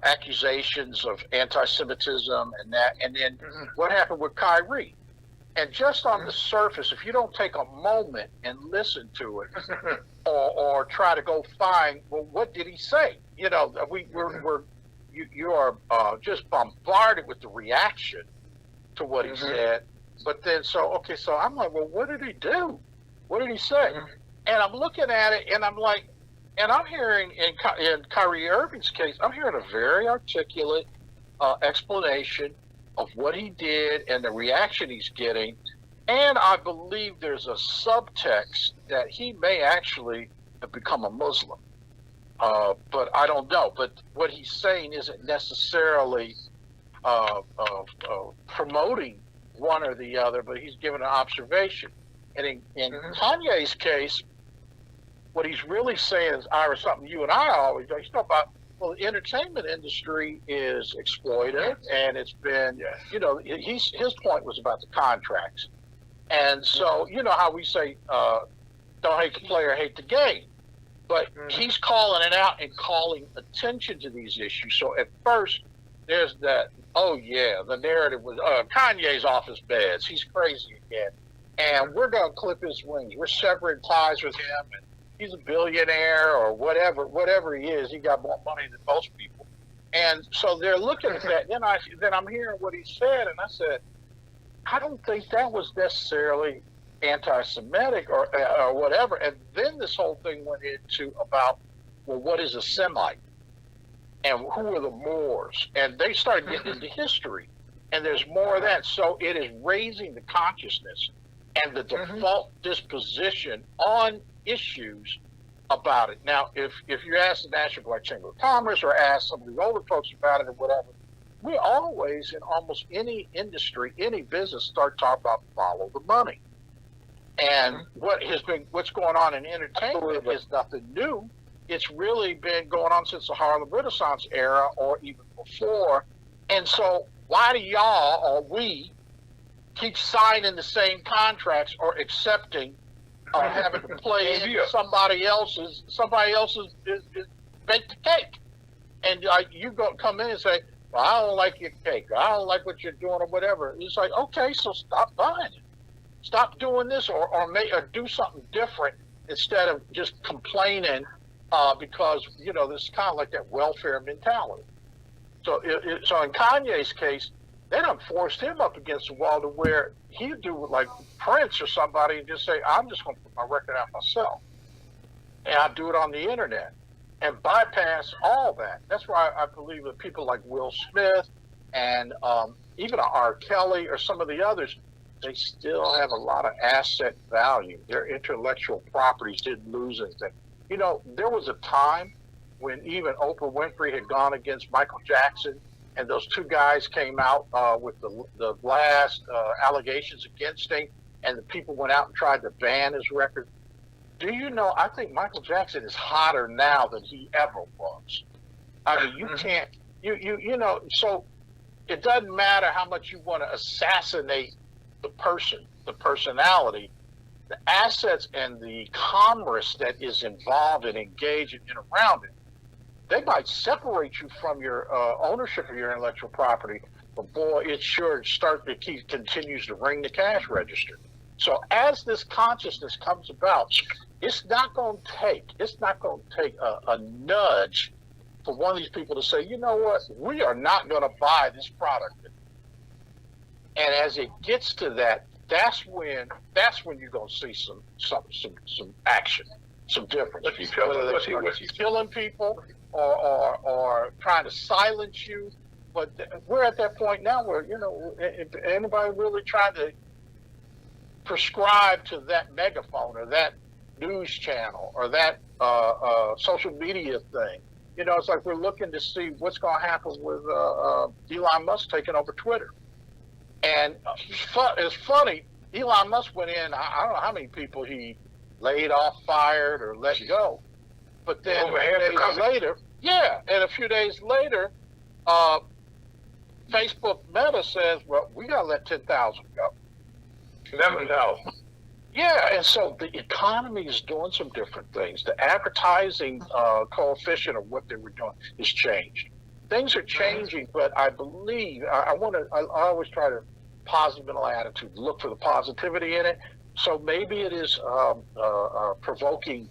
accusations of anti-Semitism and that, and then what happened with Kyrie. And just on the surface, if you don't take a moment and listen to it, or try to go find, well, what did he say? You are just bombarded with the reaction to what he said. But then, so I'm like, well, what did he do? What did he say? And I'm looking at it, and I'm like, and I'm hearing in Kyrie Irving's case, I'm hearing a very articulate explanation of what he did and the reaction he's getting. And I believe there's a subtext that he may actually have become a Muslim. But I don't know. But what he's saying isn't necessarily promoting one or the other, but he's given an observation. And in Kanye's case, what he's really saying is, Ira, something you and I always do. He's talking about, well, the entertainment industry is exploited, and it's been, his point was about the contracts. And so, you know how we say, don't hate the player, hate the game. But he's calling it out and calling attention to these issues. So at first, there's that, oh yeah, the narrative was, Kanye's off his beds. He's crazy again. And we're going to clip his wings. We're severing ties with him. And he's a billionaire or whatever he is. He got more money than most people. And so they're looking at that. Then I'm hearing what he said, and I said, I don't think that was necessarily anti-Semitic or whatever. And then this whole thing went into about, well, what is a Semite? And who are the Moors? And they started getting into history. And there's more of that. So it is raising the consciousness and the default disposition on issues about it. Now, if you ask the National Black Chamber of Commerce or ask some of the older folks about it or whatever, we always, in almost any industry, any business, start talking about follow the money. And what's going on in entertainment is nothing new. It's really been going on since the Harlem Renaissance era or even before. And so why do y'all or we keep signing the same contracts or accepting having to play in somebody else's is bake the cake? And you come in and say, well, I don't like your cake, or I don't like what you're doing, or whatever. It's like, okay, so stop buying it. Stop doing this, or do something different instead of just complaining because, this is kind of like that welfare mentality. So so in Kanye's case, they done forced him up against the wall to where he'd do like Prince or somebody and just say, I'm just going to put my record out myself. And I do it on the internet and bypass all that. That's why I believe that people like Will Smith and even R. Kelly or some of the others, they still have a lot of asset value. Their intellectual properties didn't lose anything. There was a time when even Oprah Winfrey had gone against Michael Jackson, and those two guys came out with the last allegations against him, and the people went out and tried to ban his record. Do you know, I think Michael Jackson is hotter now than he ever was. I mean, you can't, so it doesn't matter how much you want to assassinate the person, the personality, the assets and the commerce that is involved and engaged in around it. They might separate you from your ownership of your intellectual property, but boy, it sure continues to ring the cash register. So as this consciousness comes about, it's not going to take a nudge for one of these people to say, you know what, we are not going to buy this product. And as it gets to that, that's when you're going to see some action, some difference. Whether it's killing people or trying to silence you. But we're at that point now where, if anybody really trying to prescribe to that megaphone or that news channel or that social media thing, it's like we're looking to see what's going to happen with Elon Musk taking over Twitter. And it's funny, Elon Musk went in, I don't know how many people he laid off, fired, or let go. But then a few days later, Facebook Meta says, well, we got to let 10,000 go. 11,000. Yeah, and so the economy is doing some different things. The advertising coefficient of what they were doing has changed. Things are changing, but I believe I always try to positive mental attitude, look for the positivity in it. So maybe it is provoking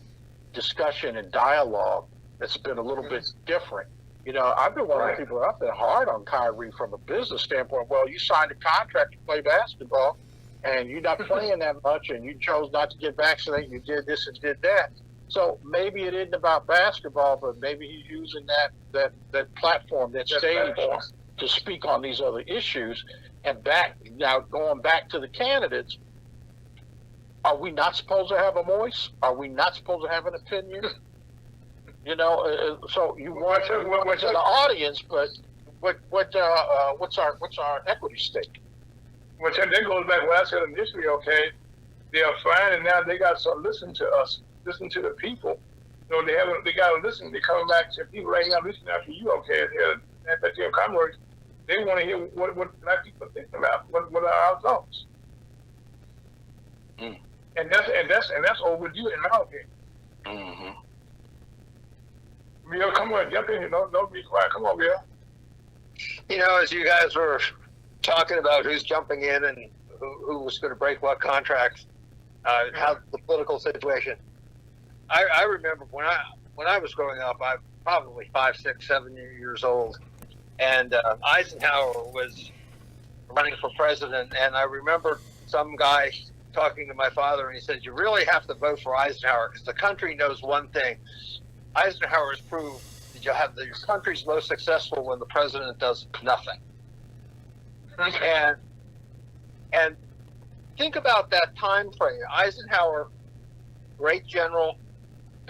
discussion and dialogue that's been a little bit different. I've been one of the people, I've been hard on Kyrie from a business standpoint. Well, you signed a contract to play basketball, and you're not playing that much, and you chose not to get vaccinated, you did this and did that. So maybe it isn't about basketball, but maybe he's using that platform, that stage to speak on these other issues. And going back to the candidates, are we not supposed to have a voice? Are we not supposed to have an opinion? So you want to the audience, but what's our equity stake? Well, that goes back to what I said initially. Okay, they are fine, and now they got to start listening to us, listen to the people. They got to listen. They're coming back to people right now listening after you. Okay, at your Commerce, they want to hear what black people think about. What are our thoughts? And that's overdue in my opinion. Mm-hmm. Bill, come on, jump in here. Don't be quiet. Come on, Bill. As you guys were talking about who's jumping in and who was going to break what contracts, how the political situation. I remember when I was growing up, I was probably 5, 6, 7 years old, and Eisenhower was running for president, and I remember some guy talking to my father, and he said, you really have to vote for Eisenhower because the country knows one thing. Eisenhower has proved that your country's most successful when the president does nothing. And think about that time frame. Eisenhower, great general,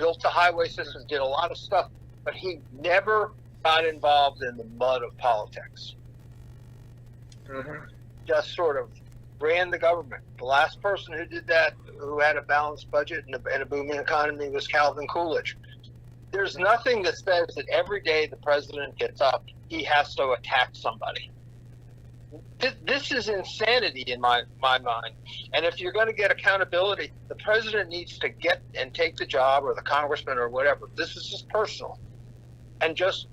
built the highway system, did a lot of stuff, but he never got involved in the mud of politics. Just sort of ran the government. The last person who did that, who had a balanced budget and a booming economy, was Calvin Coolidge. There's nothing that says that every day the president gets up, he has to attack somebody. This is insanity in my mind. And if you're going to get accountability, the president needs to get and take the job, or the congressman or whatever. This is just personal. And just,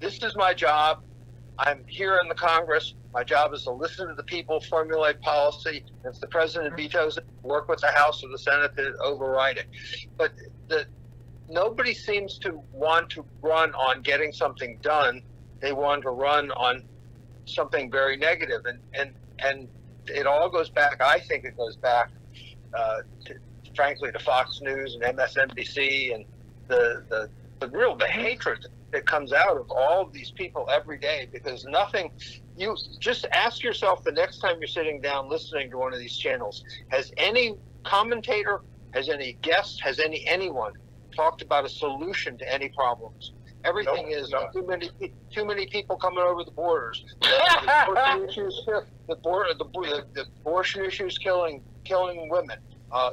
this is my job. I'm here in the Congress. My job is to listen to the people, formulate policy. If the president vetoes it, work with the House or the Senate to override it. But nobody seems to want to run on getting something done. They want to run on something very negative. And it all goes back, I think it goes back, frankly, to Fox News and MSNBC and the hatred that comes out of all of these people every day, because nothing, you just ask yourself the next time you're sitting down listening to one of these channels, has any commentator, has any guest, has anyone talked about a solution to any problems? Everything is too many people coming over the borders. The abortion issues killing women.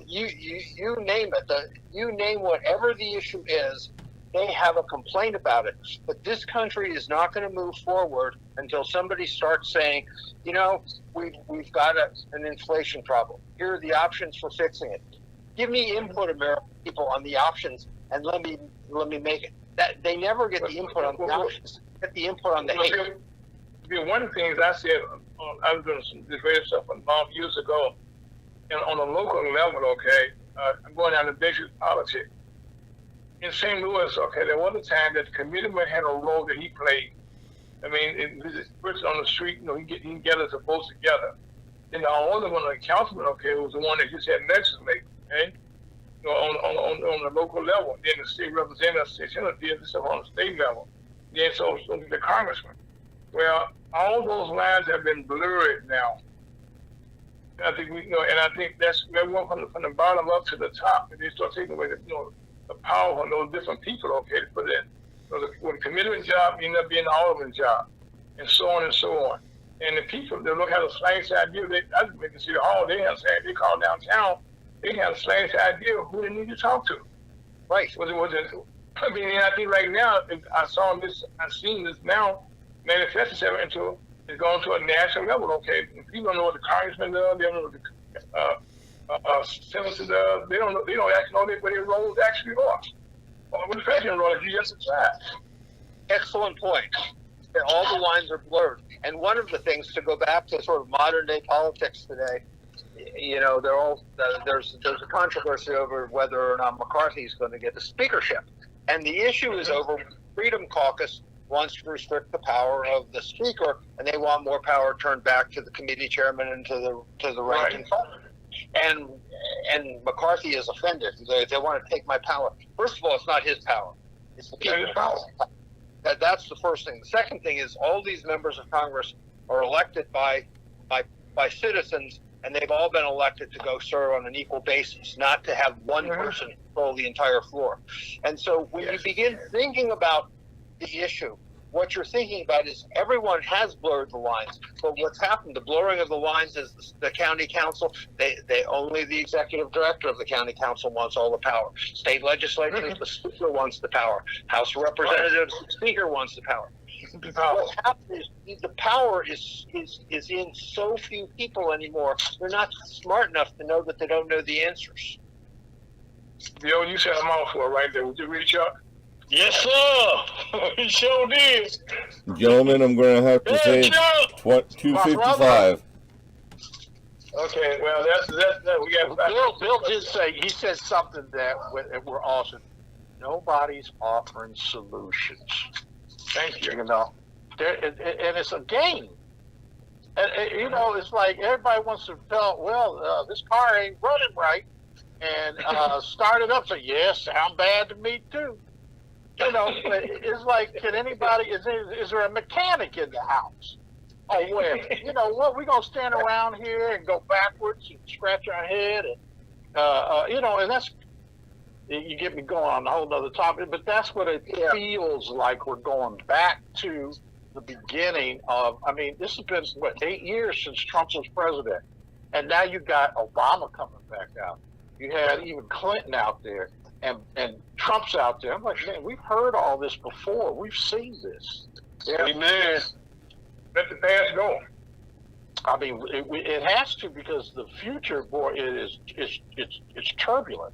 You name it. You name whatever the issue is, they have a complaint about it. But this country is not going to move forward until somebody starts saying, you know, we've got an inflation problem. Here are the options for fixing it. Give me input, American people, on the options, and let me make it. That they never get the input on the options. Get the input on the hate. One of the things I said, I was doing some this radio stuff a long years ago, and on a local level, okay, I'm going down to basic politics. In St. Louis, okay, there was a time that the committeeman had a role that he played. I mean, this person on the street, you know, he can get us votes together. And the only one, the councilman, okay, was the one that just had legislate, okay, you know, on the local level. Then the state representative, state senator did this stuff on the state level. Then so the congressman. Well, all those lines have been blurred now. I think and I think that's everyone from the bottom up to the top. And they start taking away the power from those different people, okay, to put in. So the commitment job ended up being all of the job, and so on and so on. And the people, they look at a slice idea. I just make it see the hall. They call downtown. They have a slice idea of who they need to talk to. Right. I mean, I think right now, I've seen this now manifest itself into, it's going to a national level, okay? People don't know what the congressman does, they don't know what the senators does, they don't actually know what their roles actually are. What the president role is, you just decide. Excellent point. All the lines are blurred. And one of the things, to go back to sort of modern day politics today, you know, there's a controversy over whether or not McCarthy is going to get the speakership. And the issue is over Freedom Caucus wants to restrict the power of the speaker, and they want more power turned back to the committee chairman and to the ranking file. And McCarthy is offended. They want to take my power. First of all, it's not his power. It's the people's power. That's the first thing. The second thing is all these members of Congress are elected by citizens, and they've all been elected to go serve on an equal basis, not to have one person control the entire floor. And so when you begin thinking about the issue, what you're thinking about is everyone has blurred the lines. But what's happened, the blurring of the lines is the county council, they only the executive director of the county council wants all the power. State legislatures, the speaker wants the power. House of Representatives, the speaker wants the power. What's happened is the power is in so few people anymore. They're not smart enough to know that they don't know the answers. Bill, you said a mouthful right there. Would you reach out? Yes, sir. He sure did. Gentlemen, I'm going to have to say 255. Okay, well, that's we got. Bill did say, he said something that we're awesome. Nobody's offering solutions. Thank you. You know, and it's a game. And you know, it's like everybody wants to tell, well, this car ain't running right, and start it up. So yes, sound bad to me too. You know, it's like, can anybody? Is there a mechanic in the house? Oh well, you know what? We're gonna stand around here and go backwards and scratch our head, and you know, and that's you get me going on a whole other topic, but that's what it feels like. We're going back to the beginning of, I mean, this has been, 8 years since Trump was president. And now you got Obama coming back out. You had even Clinton out there, and Trump's out there. I'm like, man, we've heard all this before. We've seen this. Yeah. Amen. Let the past go. I mean, it has to, because the future, boy, it's turbulent.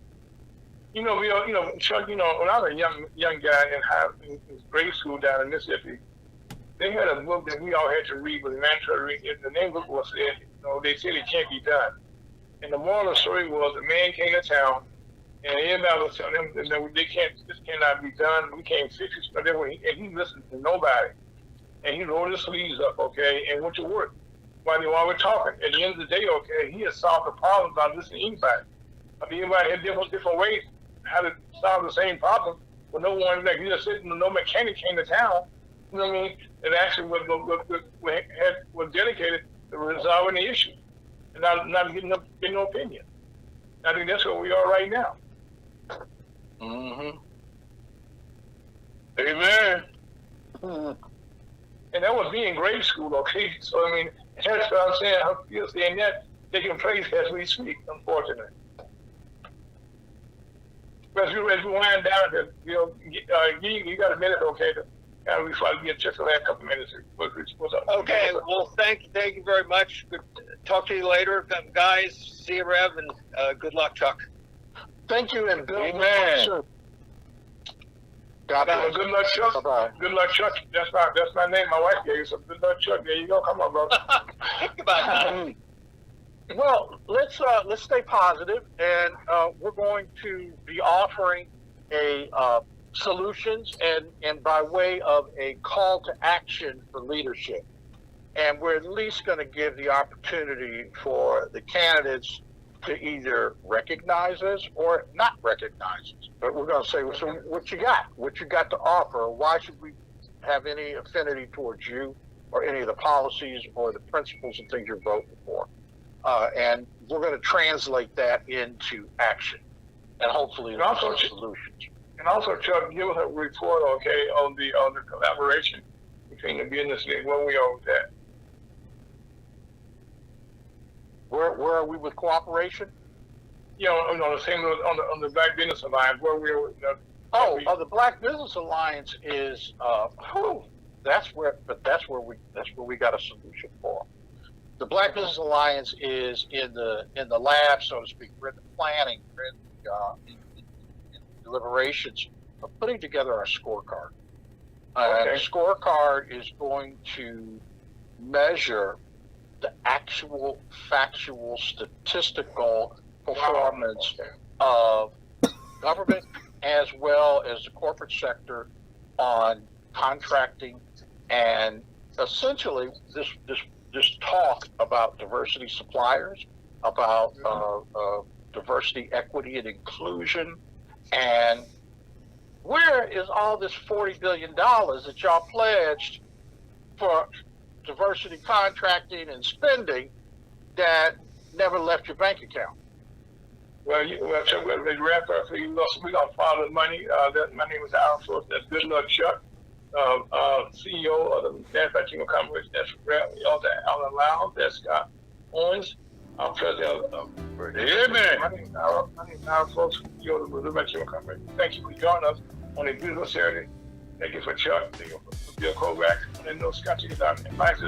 Chuck, when I was a young guy in grade school down in Mississippi, they had a book that we all had to read, but the mandatory read. The name of the book was they said it can't be done. And the moral of the story was a man came to town, and everybody was telling him that this cannot be done. We can't fix it. And he listened to nobody. And he rolled his sleeves up, okay, and went to work while we're talking. At the end of the day, okay, he has solved the problem without listening to anybody. I mean, everybody had different ways how to solve the same problem, but no one, like you just said, no mechanic came to town. You know what I mean? It actually was dedicated to resolving the issue and not getting no opinion. I think that's where we are right now. Mm-hmm. Amen. Mm-hmm. And that was me in grade school, okay? So, I mean, that's what I'm saying. I'm still saying that taking place as we speak, unfortunately. But as we wind down, you got a minute, okay, to kind of before I get just the last couple minutes. What's up? Okay, well, thank you very much. Good, talk to you later, guys. See you, Rev, and good luck, Chuck. Thank you, and Bill. Amen. God bless. Good luck, Chuck. Bye-bye. Good luck, Chuck. That's my name. My wife gave you, so good luck, Chuck. There you go. Come on, brother. Goodbye. Well, let's stay positive, and we're going to be offering solutions and by way of a call to action for leadership. And we're at least going to give the opportunity for the candidates to either recognize us or not recognize us. But we're going to say, so what you got to offer? Why should we have any affinity towards you or any of the policies or the principles and things you're voting for? And we're going to translate that into action and hopefully also solutions. And also, Chuck, give us a report, okay, on the collaboration between the business and where we are with that. Where are we with cooperation? The same on the Black Business Alliance, where we are. The Black Business Alliance is that's where we got a solution for. The Black Business Alliance is in the lab, so to speak. We're in the planning, we're in deliberations of putting together our scorecard. Okay. The scorecard is going to measure the actual, factual, statistical performance of government as well as the corporate sector on contracting, and essentially this talk about diversity suppliers, about diversity, equity, and inclusion, and where is all this $40 billion that y'all pledged for diversity contracting and spending that never left your bank account? Well, Chuck, let's wrap up. So we're going to follow the money. My name is Al Force. That's Good Luck Chuck, CEO of the Manufacturing Company. That's Alan Lau. That's Scott Owens. I'm president of Amen. My name is Al Force, CEO of the Manufacturing Company. Thank you for joining us on a beautiful Saturday. Thank you for Chuck. Thank you for Bill Kovac. And no Scott, you got advice.